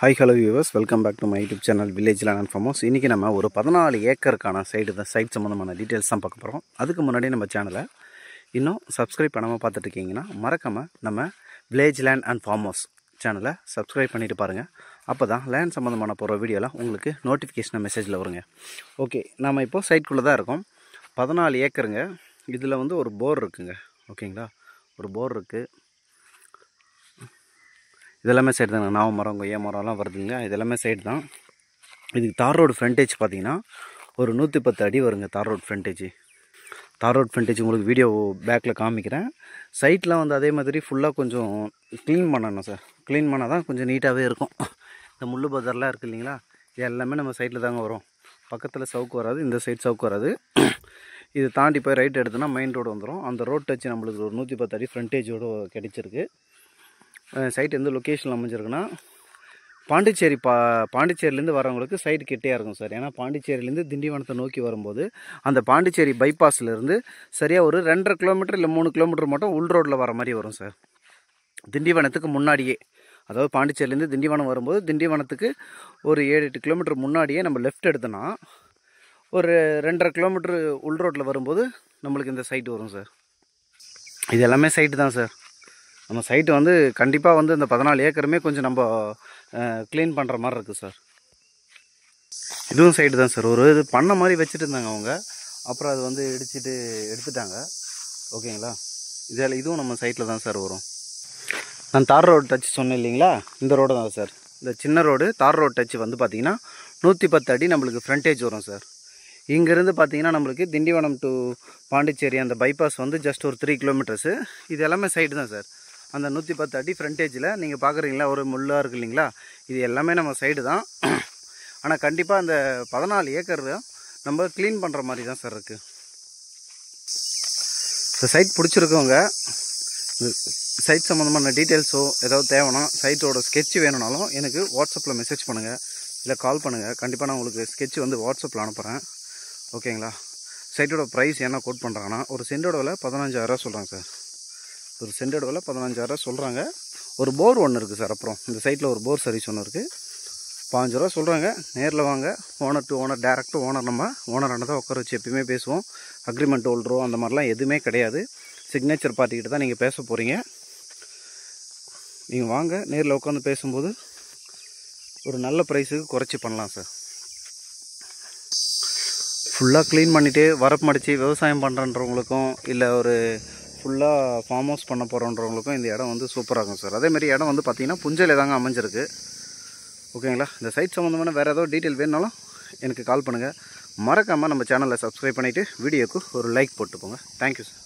Hi hello viewers, welcome back to my YouTube channel village land and farm house. இன்றைக்கி நம்ம ஒரு 14 ஏக்கருக்கான side சம்மந்தமான details தான் பார்க்க போகிறோம். அதுக்கு முன்னாடி நம்ம சேனலை இன்னும் சப்ஸ்கிரைப் பண்ணாமல் பார்த்துட்ருக்கீங்கன்னா மறக்காமல் நம்ம village land and farm house சேனலை சப்ஸ்கிரைப் பண்ணிவிட்டு பாருங்கள். அப்போ தான் லேண்ட் சம்மந்தமான போகிற வீடியோலாம் உங்களுக்கு நோட்டிஃபிகேஷன் மெசேஜில் வருங்க. ஓகே, நம்ம இப்போது சைட்குள்ளே தான் இருக்கோம். 14 ஏக்கருங்க. இதில் வந்து ஒரு போர் இருக்குங்க. ஓகேங்களா, ஒரு போர் இருக்குது. இதெல்லாமே சைடு தாங்க. நாவ மரம், கொய்யா மரம்லாம் வருதுங்க. இதெல்லாமே சைடு தான். இதுக்கு தார் ரோடு ஃப்ரண்டேஜ் பார்த்தீங்கன்னா ஒரு 110 அடி வருங்க. தார் ரோடு ஃப்ரண்டேஜ் உங்களுக்கு வீடியோ பேக்கில் காமிக்கிறேன். சைட்லாம் வந்து அதே மாதிரி ஃபுல்லாக கொஞ்சம் க்ளீன் பண்ணணும் சார். க்ளீன் பண்ணால் தான் கொஞ்சம் நீட்டாகவே இருக்கும். இந்த முள்ளு பதர்லாம் இருக்குது இல்லைங்களா, இது எல்லாமே நம்ம சைட்டில் தாங்க வரும். பக்கத்தில் சவுக்கு வராது, இந்த சைட் சவுக்கு வராது. இது தாண்டி போய் ரைட் எடுத்தோன்னா மெயின் ரோடு வந்துடும். அந்த ரோட் டச்சு நம்மளுக்கு ஒரு 110 அடி ஃப்ரண்டேஜோடு கிடச்சிருக்கு. சைட் எந்த லொக்கேஷனில் அமைஞ்சிருக்குன்னா பாண்டிச்சேரியிலேருந்து வரவங்களுக்கு சைடு கிட்டேயா இருக்கும் சார். ஏன்னா பாண்டிச்சேரியிலேருந்து திண்டிவனத்தை நோக்கி வரும்போது அந்த பாண்டிச்சேரி பைபாஸ்லேருந்து சரியாக ஒரு 2.5 கிலோமீட்டர் இல்லை 3 கிலோமீட்டர் மட்டும் உள் ரோட்டில் வர மாதிரி வரும் சார். திண்டிவனத்துக்கு முன்னாடியே, அதாவது பாண்டிச்சேரியிலேருந்து திண்டிவனம் வரும்போது திண்டிவனத்துக்கு ஒரு 7-8 கிலோமீட்டர் முன்னாடியே நம்ம லெஃப்ட் எடுத்தோன்னா ஒரு 2.5 கிலோமீட்டர் உள் ரோட்டில் வரும்போது நம்மளுக்கு இந்த சைட்டு வரும் சார். இது எல்லாமே சைட்டு தான் சார். நம்ம சைட்டு வந்து கண்டிப்பாக வந்து இந்த 14 ஏக்கருமே கொஞ்சம் நம்ம க்ளீன் பண்ணுற மாதிரி இருக்குது சார். இதுவும் சைட்டு தான் சார். ஒரு இது பண்ண மாதிரி வச்சுட்டு இருந்தாங்க அவங்க, அப்புறம் அது வந்து எடுத்துட்டாங்க. ஓகேங்களா, இதுவும் நம்ம சைட்டில் தான் சார் வரும். நான் தார் ரோடு டச்சு சொன்னேன் இல்லைங்களா, இந்த ரோடு தான் சார். இந்த சின்ன ரோடு தார் ரோடு டச்சு வந்து பார்த்திங்கன்னா 110 அடி நம்மளுக்கு ஃப்ரண்டேஜ் வரும் சார். இங்கேருந்து பார்த்திங்கன்னா நம்மளுக்கு திண்டிவனம் டு பாண்டிச்சேரி அந்த பைபாஸ் வந்து ஜஸ்ட் ஒரு 3 கிலோமீட்டர்ஸு. இது எல்லாமே சைட்டு தான் சார். அந்த 110 அடி ஃப்ரண்டேஜில் நீங்கள் பார்க்குறீங்களா, ஒரு முள்ளாக இருக்குது இல்லைங்களா, இது எல்லாமே நம்ம சைடு தான். ஆனால் கண்டிப்பாக அந்த 14 ஏக்கர் நம்ம க்ளீன் பண்ணுற மாதிரி தான் சார் இருக்குது. இந்த சைட் பிடிச்சிருக்கவங்க, இந்த சைட் சம்மந்தமான டீட்டெயில்ஸோ ஏதாவது தேவைன்னா, சைட்டோட ஸ்கெட்ச் வேணும்னாலும் எனக்கு வாட்ஸ்அப்பில் மெசேஜ் பண்ணுங்கள், இல்லை கால் பண்ணுங்கள். கண்டிப்பாக நான் உங்களுக்கு ஸ்கெட்ச் வந்து வாட்ஸ்அப்பில் அனுப்புகிறேன். ஓகேங்களா. சைட்டோட ப்ரைஸ் என்ன கோட் பண்ணுறாங்கன்னா, ஒரு சென்டோட விலை 15,000 சொல்கிறாங்க சார். ஒரு சென்டோட விலை 15,000 சொல்கிறாங்க. ஒரு போர் ஒன்று இருக்குது சார். அப்புறம் இந்த சைட்டில் ஒரு போர் சர்வீஸ் ஒன்று இருக்குது. 15 ரூபா சொல்கிறாங்க. நேரில் வாங்க. Owner to owner, direct owner. நம்ம ஓனரான தான் உட்கார வச்சு எப்பயுமே பேசுவோம். அக்ரிமெண்ட் ஹோல்டரோ அந்த மாதிரிலாம் எதுவுமே கிடையாது. சிக்னேச்சர் பார்ட்டிக்கிட்ட தான் நீங்கள் பேச போகிறீங்க. நீங்கள் வாங்க, நேரில் உட்காந்து பேசும்போது ஒரு நல்ல ப்ரைஸுக்கு குறைச்சி பண்ணலாம் சார். ஃபுல்லாக க்ளீன் பண்ணிவிட்டு வரப்பு மடித்து விவசாயம் பண்ணுறன்றவங்களுக்கும், இல்லை ஒரு ஃபுல்லாக ஃபார்ம் ஹவுஸ் பண்ண போகிறோன்றவங்களுக்கும் இந்த இடம் வந்து சூப்பராக இருக்கும் சார். அதேமாதிரி இடம் வந்து பார்த்திங்கன்னா புஞ்சையில் தாங்க அமைஞ்சிருக்கு. ஓகேங்களா. இந்த சைட் சம்மந்தமான வேறு ஏதோ டீட்டெயில் வேணுனாலும் எனக்கு கால் பண்ணுங்கள். மறக்காமல் நம்ம சேனலை சப்ஸ்கிரைப் பண்ணிவிட்டு வீடியோக்கு ஒரு லைக் போட்டு போங்க. Thank you sir.